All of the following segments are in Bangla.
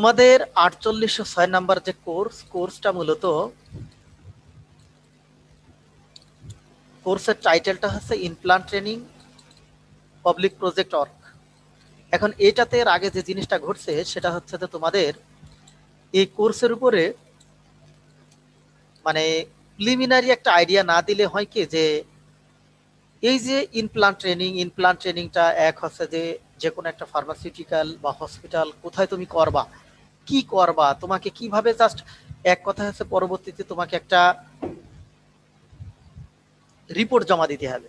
তোমাদের 4806 নাম্বার যে কোর্সটা মূলত কোর্সের টাইটেলটা হচ্ছে ইনপ্লান্ট ট্রেনিং পাবলিক প্রজেক্ট অর্গ। এখন এটাতে এর আগে যে জিনিসটা ঘটছে সেটা হচ্ছে যে তোমাদের এই কোর্সের উপরে মানে প্রিলিমিনারি একটা আইডিয়া না দিলে হয় কি যে এই যে ইনপ্লান্ট ট্রেনিংটা এক হচ্ছে যে যে কোনো একটা ফার্মাসিউটিক্যাল বা হসপিটাল কোথায় তুমি করবা, কি করবা, তোমাকে কিভাবে জাস্ট এক কথা হচ্ছে পরবর্তীতে তোমাকে একটা রিপোর্ট জমা দিতে হবে।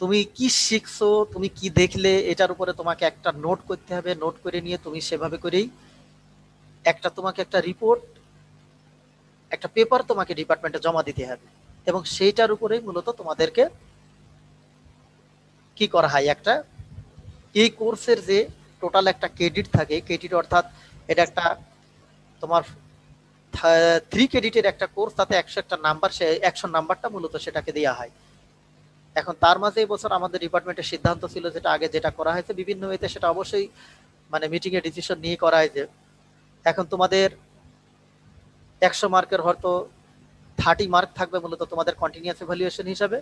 তুমি কি শিখছো, তুমি কি দেখলে, এটার উপরে তোমাকে একটা নোট করতে হবে। নোট করে নিয়ে তুমি সেভাবে করেই তোমাকে একটা রিপোর্ট, একটা পেপার তোমাকে ডিপার্টমেন্টে জমা দিতে হবে। এবং সেইটার উপরেই মূলত তোমাদেরকে কি করা হয়, একটা এই কোর্সের যে টোটাল একটা ক্রেডিট থাকে, ক্রেডিট অর্থাৎ এটা একটা তোমার 3 ক্রেডিটের একটা কোর্স, তাতে 100 একটা নাম্বার, সে 100 নাম্বারটা মূলত সেটাকে দেওয়া হয়। এখন তার মাঝে এই বছর আমাদের ডিপার্টমেন্টের সিদ্ধান্ত ছিল, যেটা আগে যেটা করা হয়েছে বিভিন্ন ওয়েতে, সেটা অবশ্যই মানে মিটিং এ ডিসিশন নিয়ে করা হয়েছে। এখন তোমাদের 100 মার্কের হয়তো 30 মার্ক থাকবে মূলত তোমাদের কন্টিনিউয়াস ইভ্যালুয়েশন হিসাবে,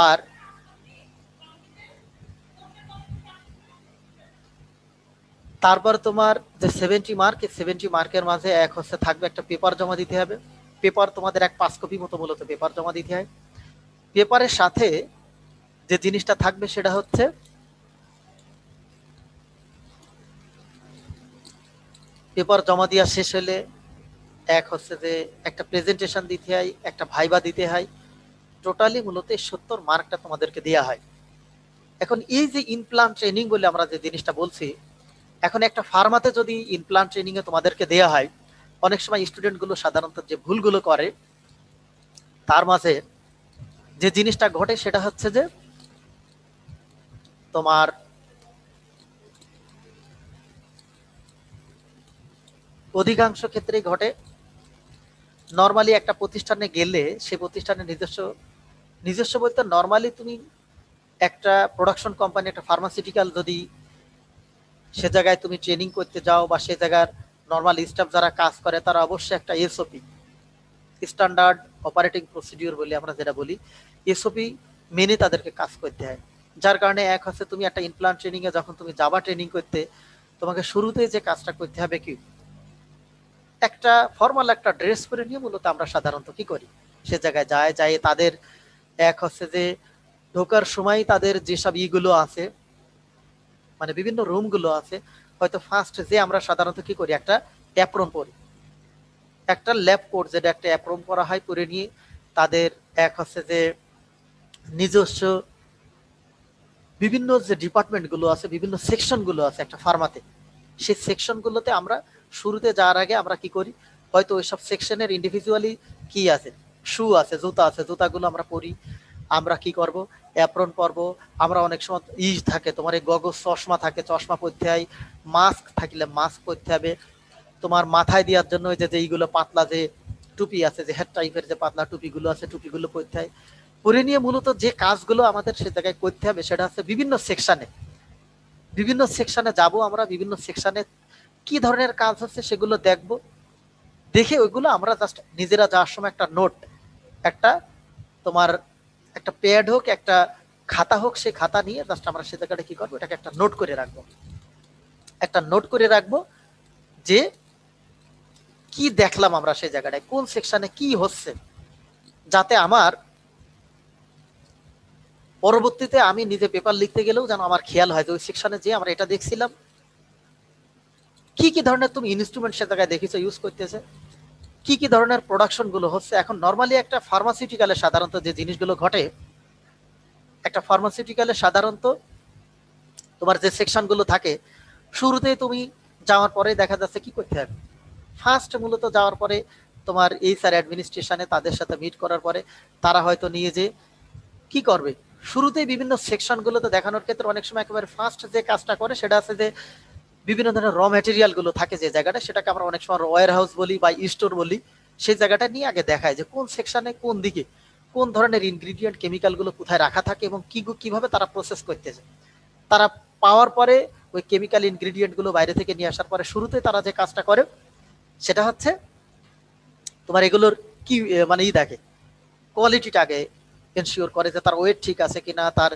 আর তারপর তোমার যে 70 মার্ক, এই 70 মার্কের মাঝে এক হচ্ছে থাকবে একটা পেপার জমা দিতে হবে। পেপার তোমাদের 5 কপি মতো মূলত পেপার জমা দিতে হয়। পেপারের সাথে যে জিনিসটা থাকবে সেটা হচ্ছে পেপার জমা দেওয়া শেষ হলে এক হচ্ছে যে একটা প্রেজেন্টেশন দিতে হয়, একটা ভাইবা দিতে হয়। টোটালি মূলত 70 মার্কটা তোমাদেরকে দেওয়া হয়। এখন এই যে ইনপ্লান্ট ট্রেনিং বলে আমরা যে জিনিসটা বলছি, এখন একটা ফার্মাতে যদি ইনপ্লান্ট ট্রেনিং এ তোমাদেরকে দেওয়া হয়, অনেক সময় স্টুডেন্ট গুলো সাধারণত যে ভুলগুলো করে তার মাঝে যে জিনিসটা ঘটে সেটা হচ্ছে যে তোমার অধিকাংশ ক্ষেত্রেই ঘটে নর্মালি একটা প্রতিষ্ঠানে গেলে সে প্রতিষ্ঠানের নিজস্ব বলতে নর্মালি তুমি একটা প্রোডাকশন কোম্পানি, একটা ফার্মাসিউটিক্যাল যদি সে জায়গায় তুমি ট্রেনিং করতে যাও, বা সে জায়গার নর্মাল স্টাফ যারা কাজ করে তারা অবশ্যই একটা এসওপি, স্ট্যান্ডার্ড অপারেটিং প্রসিডিউর বলে আমরা যেটা বলি, এসওপি মেনে তাদেরকে কাজ করতে হয়। যার কারণে এক হচ্ছে তুমি একটা ইমপ্লান্ট ট্রেনিং এ যখন তুমি যাবা ট্রেনিং করতে, তোমাকে শুরুতে যে কাজটা করতে হবে কি, একটা ফর্মাল একটা ড্রেস পরে নিয়ে মূলত আমরা সাধারণত কি করি, সে জায়গায় যাই তাদের এক হচ্ছে যে ঢোকার সময় তাদের যেসব ইগুলো আছে, মানে বিভিন্ন রুম গুলো আছে, হয়তো ফার্স্ট যে আমরা সাধারণত কি করি, একটা অ্যাপ্রন পরি, একটা ল্যাব কোট যেটা একটা অ্যাপ্রন করা হয়, পরে নিয়ে তাদের এক হচ্ছে যে নিজস্ব বিভিন্ন যে ডিপার্টমেন্ট গুলো আছে, বিভিন্ন সেকশন গুলো আছে একটা ফার্মাতে, সেই সেকশন গুলোতে আমরা শুরুতে যাওয়ার আগে আমরা কি করি, হয়তো ওইসব সেকশনের ইন্ডিভিজুয়ালি কি আছে, শু আছে, জুতা আছে, জুতাগুলো আমরা পরি। আমরা কি করব, অ্যাপ্রন পরবো। আমরা অনেক সময় থাকে তোমার এই গগল চশমা থাকে, চশমা পরতে হয়। মাস্ক থাকলে মাস্ক পরতে হবে। তোমার মাথায় দেওয়ার জন্য ওই যে এইগুলো পাতলা যে টুপি আছে, যে হেড টাইপের যে পাতলা টুপিগুলো আছে, টুপিগুলো পরতে হয়। পরে নিয়ে মূলত যে কাজগুলো আমাদের সে জায়গায় করতে হবে সেটা হচ্ছে বিভিন্ন সেকশনে যাব আমরা, বিভিন্ন সেকশনে কি ধরনের কাজ হচ্ছে সেগুলো দেখব, দেখে ওইগুলো আমরা জাস্ট নিজেরা যাওয়ার সময় একটা নোট, একটা তোমার একটা প্যাড হোক, একটা খাতা হোক, সেই খাতা নিয়ে জাস্ট আমরা সে জায়গাটা কি করবো, এটাকে একটা নোট করে রাখবো। একটা নোট করে রাখবো যে কি দেখলাম আমরা সেই জায়গাটায়, কোন সেকশনে কি হচ্ছে, যাতে আমার পরবর্তীতে আমি নিজে পেপার লিখতে গেলেও যেন আমার খেয়াল হয় যে ওই সেকশনে যে আমরা এটা দেখছিলাম। কি কি ধরনের তুমি ইনস্ট্রুমেন্ট সে জায়গায় দেখেছো ইউজ করতেছে, কি কি ধরনের প্রোডাকশন গুলো হচ্ছে। এখন নর্মালি একটা ফার্মাসিউটিক্যালে সাধারণত যে জিনিসগুলো ঘটে, একটা ফার্মাসিউটিক্যালে সাধারণত তোমার যে সেকশন গুলো থাকে, শুরুতেই তুমি যাওয়ার পরে দেখা যাচ্ছে কি করতে হবে, ফার্স্ট মূলত যাওয়ার পরে তোমার এইচআর অ্যাডমিনিস্ট্রেশনে তাদের সাথে মিট করার পরে তারা হয়তো নিয়ে যে কি করবে, শুরুতেই বিভিন্ন সেকশন গুলোতে দেখানোর ক্ষেত্রে অনেক সময় একেবারে ফার্স্ট যে কাজটা করে সেটা আছে যে বিভিন্ন ধরনের র ম্যাটেরিয়াল গুলো থাকে যে জায়গাটা, সেটাকে আমরা অনেক সময় ওয়্যার হাউস বলি বা স্টোর বলি, সেই জায়গাটা নিয়ে আগে দেখায় যে কোন সেকশনে কোন দিকে কোন ধরনের ইনগ্রিডিয়েন্ট কেমিক্যাল গুলো কোথায় রাখা থাকে এবং কিভাবে তারা প্রসেস করতেছে। তারা পাওয়ার পরে ওই কেমিক্যাল ইনগ্রেডিয়েন্ট গুলো বাইরে থেকে নিয়ে আসার পরে শুরুতে তারা যে কাজটা করে সেটা হচ্ছে তোমার এগুলোর কি মানে দেখে কোয়ালিটিটা আগে এনশিওর করে যে তার ওয়েট ঠিক আছে কিনা, তার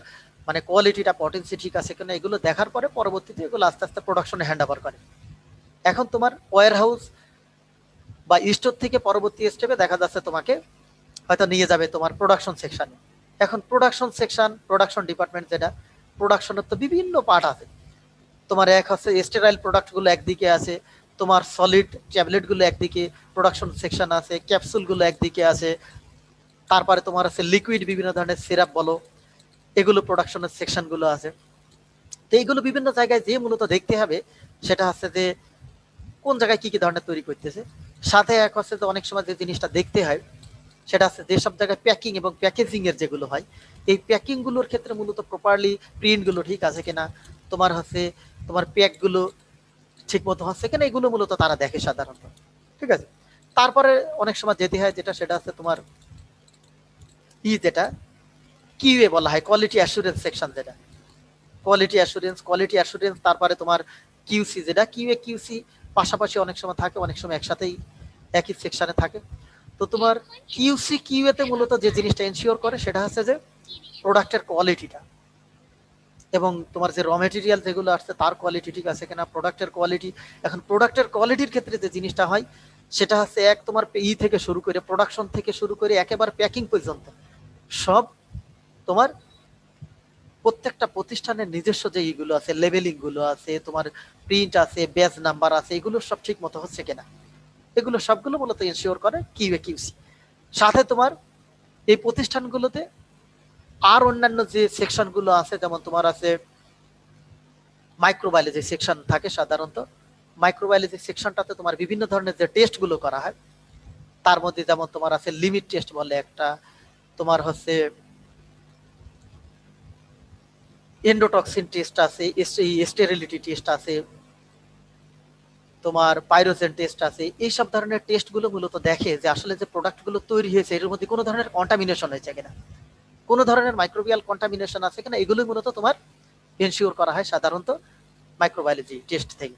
মানে কোয়ালিটিটা পটেন্সি ঠিক আছে কিনা, এগুলো দেখার পরে পরবর্তীতে এগুলো আস্তে আস্তে প্রোডাকশনে হ্যান্ড ওভার করে। এখন তোমার ওয়্যার হাউস বা স্টোর থেকে পরবর্তী স্টেপে দেখা যাচ্ছে তোমাকে হয়তো নিয়ে যাবে তোমার প্রোডাকশন সেকশনে। এখন প্রোডাকশন সেকশন, প্রোডাকশন ডিপার্টমেন্ট, যেটা প্রোডাকশনের তো বিভিন্ন পার্ট আছে। তোমার এক হচ্ছে স্টেরাইল প্রোডাক্টগুলো একদিকে আছে, তোমার সলিড ট্যাবলেটগুলো একদিকে প্রোডাকশন সেকশন আছে, ক্যাপসুলগুলো একদিকে আছে, তারপরে তোমার আছে লিকুইড বিভিন্ন ধরনের সিরাপ বলো, এগুলো প্রোডাকশনের সেকশনগুলো আছে। তো এইগুলো বিভিন্ন জায়গায় যে মূলত দেখতে হবে সেটা হচ্ছে যে কোন জায়গায় কি কি ধরনের তৈরি করতেছে। সাথে এক হচ্ছে যে অনেক সময় যে জিনিসটা দেখতে হয় সেটা হচ্ছে যেসব জায়গায় প্যাকিং এবং প্যাকেজিং এর যেগুলো হয়, এই প্যাকিং গুলোর ক্ষেত্রে মূলত প্রপারলি প্রিন্ট গুলো ঠিক আছে কিনা, তোমার হচ্ছে তোমার প্যাক গুলো ঠিক মতো হচ্ছে কিনা, এগুলো মূলত তারা দেখে সাধারণত। ঠিক আছে, তারপরে অনেক সময় যেতে হয় যেটা সেটা হচ্ছে তোমার যেটা কিউএ বলা হয়, কোয়ালিটি অ্যাসুরেন্স সেকশন, যেটা কোয়ালিটি অ্যাসুরেন্স, তারপরে তোমার কিউসি, যেটা কিউএ কিউসি পাশাপাশি অনেক সময় থাকে, অনেক সময় একসাথেই একই সেকশনে থাকে। তো তোমার কিউসি কিউএতে মূলত যে জিনিসটা এনশিওর করে সেটা হচ্ছে যে প্রোডাক্টের কোয়ালিটিটা এবং তোমার যে র মেটেরিয়াল যেগুলো আসছে তার কোয়ালিটি ঠিক আছে কিনা, প্রোডাক্টের কোয়ালিটি। এখন প্রোডাক্টের কোয়ালিটির ক্ষেত্রে যে জিনিসটা হয় সেটা হচ্ছে এক তোমার থেকে শুরু করে প্রোডাকশন থেকে শুরু করে একেবারে প্যাকিং পর্যন্ত সব তোমার প্রত্যেকটা প্রতিষ্ঠানের নিজস্ব যে এইগুলো আছে, লেবেলিং গুলো আছে, তোমার প্রিন্ট আছে, ব্যাচ নাম্বার আছে, এগুলো সব ঠিক মতো হচ্ছে কিনা, এগুলো সবগুলো মূলত এনশিওর করে কিউএ কিউসি। সাথে তোমার এই প্রতিষ্ঠানগুলোতে আর অন্যান্য যে সেকশন গুলো আছে, যেমন তোমার আছে মাইক্রোবায়োলজি সেকশন থাকে সাধারণত। মাইক্রোবায়োলজি সেকশনটাতে তোমার বিভিন্ন ধরনের যে টেস্ট গুলো করা হয়, তার মধ্যে যেমন তোমার আছে লিমিট টেস্ট বলে একটা, তোমার হচ্ছে এন্ডোটক্সিন টেস্ট আছে, স্টেরিলিটি টেস্ট আছে, তোমার পাইরোজেন টেস্ট আছে। এইসব ধরনের টেস্ট গুলো মূলত দেখে যে আসলে যে প্রোডাক্ট গুলো তৈরি হয়েছে এর মধ্যে কোনো ধরনের কন্টামিনেশন হয়েছে কিনা, কোনো ধরনের মাইক্রোবিয়াল কন্টামিনেশন আছে কিনা, এগুলো মূলত তোমার এনশিওর করা হয় সাধারণত মাইক্রোবায়োলজি টেস্ট থেকে।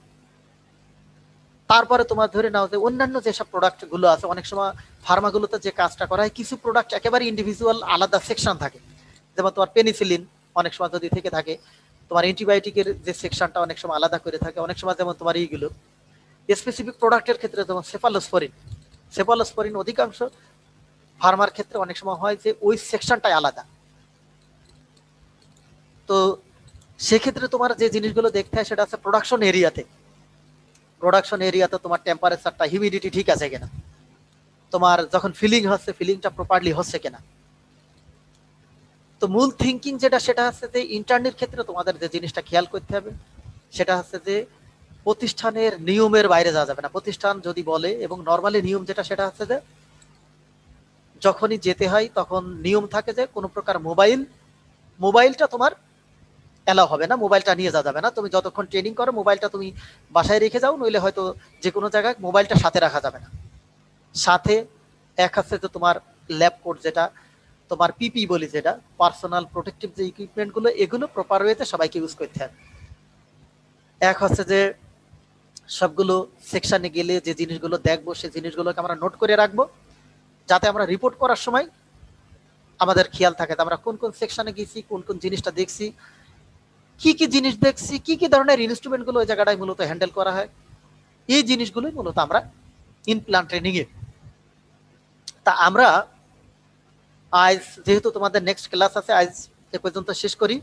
তারপরে তোমার ধরে নাও যে অন্যান্য যেসব প্রোডাক্ট গুলো আছে, অনেক সময় ফার্মাগুলোতে যে কাজটা করা হয় কিছু প্রোডাক্ট একেবারে ইন্ডিভিজুয়াল আলাদা সেকশন থাকে, যেমন তোমার পেনিসিলিন অনেক সময় যদি থেকে থাকে, তোমার অ্যান্টিবায়োটিকের যে সেকশনটা অনেক সময় আলাদা করে থাকে, অনেক সময় যেমন তোমার এইগুলো স্পেসিফিক প্রোডাক্টের ক্ষেত্রে যেমন সেফালোস্পোরিন অধিকাংশ ফার্মার ক্ষেত্রে অনেক সময় হয় যে ওই সেকশনটাই আলাদা। তো সেক্ষেত্রে তোমার যে জিনিসগুলো দেখতে হয় সেটা আছে প্রোডাকশন এরিয়াতে তোমার টেম্পারেচারটা, হিউমিডিটি ঠিক আছে কিনা, তোমার যখন ফিলিং হচ্ছে ফিলিংটা প্রপারলি হচ্ছে কিনা। তো মূল থিঙ্কিং যেটা সেটা হচ্ছে যে ইন্টার্নের ক্ষেত্রে তোমাদের যে জিনিসটা খেয়াল করতে হবে সেটা হচ্ছে যে প্রতিষ্ঠানের নিয়মের বাইরে যাওয়া যাবে না। প্রতিষ্ঠান যদি বলে, এবং নর্মালি নিয়ম যেটা সেটা হচ্ছে যে যখনই যেতে হয় তখন নিয়ম থাকে যে কোনো প্রকার মোবাইলটা তোমার এলাও হবে না, মোবাইলটা নিয়ে যাওয়া যাবে না। তুমি যতক্ষণ ট্রেনিং করো মোবাইলটা তুমি বাসায় রেখে যাও, নইলে হয়তো যে কোনো জায়গায় মোবাইলটা সাথে রাখা যাবে না। সাথে এক হচ্ছে যে তোমার ল্যাব কোট, যেটা তোমার পিপি বলি, যেটা পার্সোনাল প্রোটেক্টিভ যে ইকুইপমেন্ট গুলো, এগুলো প্রপার ওয়েতে সবাইকে ইউজ করতে হবে। এক হচ্ছে যে সবগুলো সেকশনে গেলে যে জিনিসগুলো দেখবো সেই জিনিসগুলোকে আমরা নোট করে রাখবো, যাতে আমরা রিপোর্ট করার সময় আমাদের খেয়াল থাকে আমরা কোন কোন সেকশনে গেছি, কোন কোন জিনিসটা দেখছি, কি কি জিনিস দেখছি, কি কি ধরনের ইনস্ট্রুমেন্ট গুলো ওই জায়গাটায় মূলত হ্যান্ডেল করা হয়, এই জিনিসগুলোই মূলত আমরা ইনপ্লান্ট ট্রেনিং এ। তা আমরা আজ যেহেতু তোমাদের নেক্সট ক্লাস আছে, আজ এ পর্যন্ত শেষ করি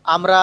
আমরা।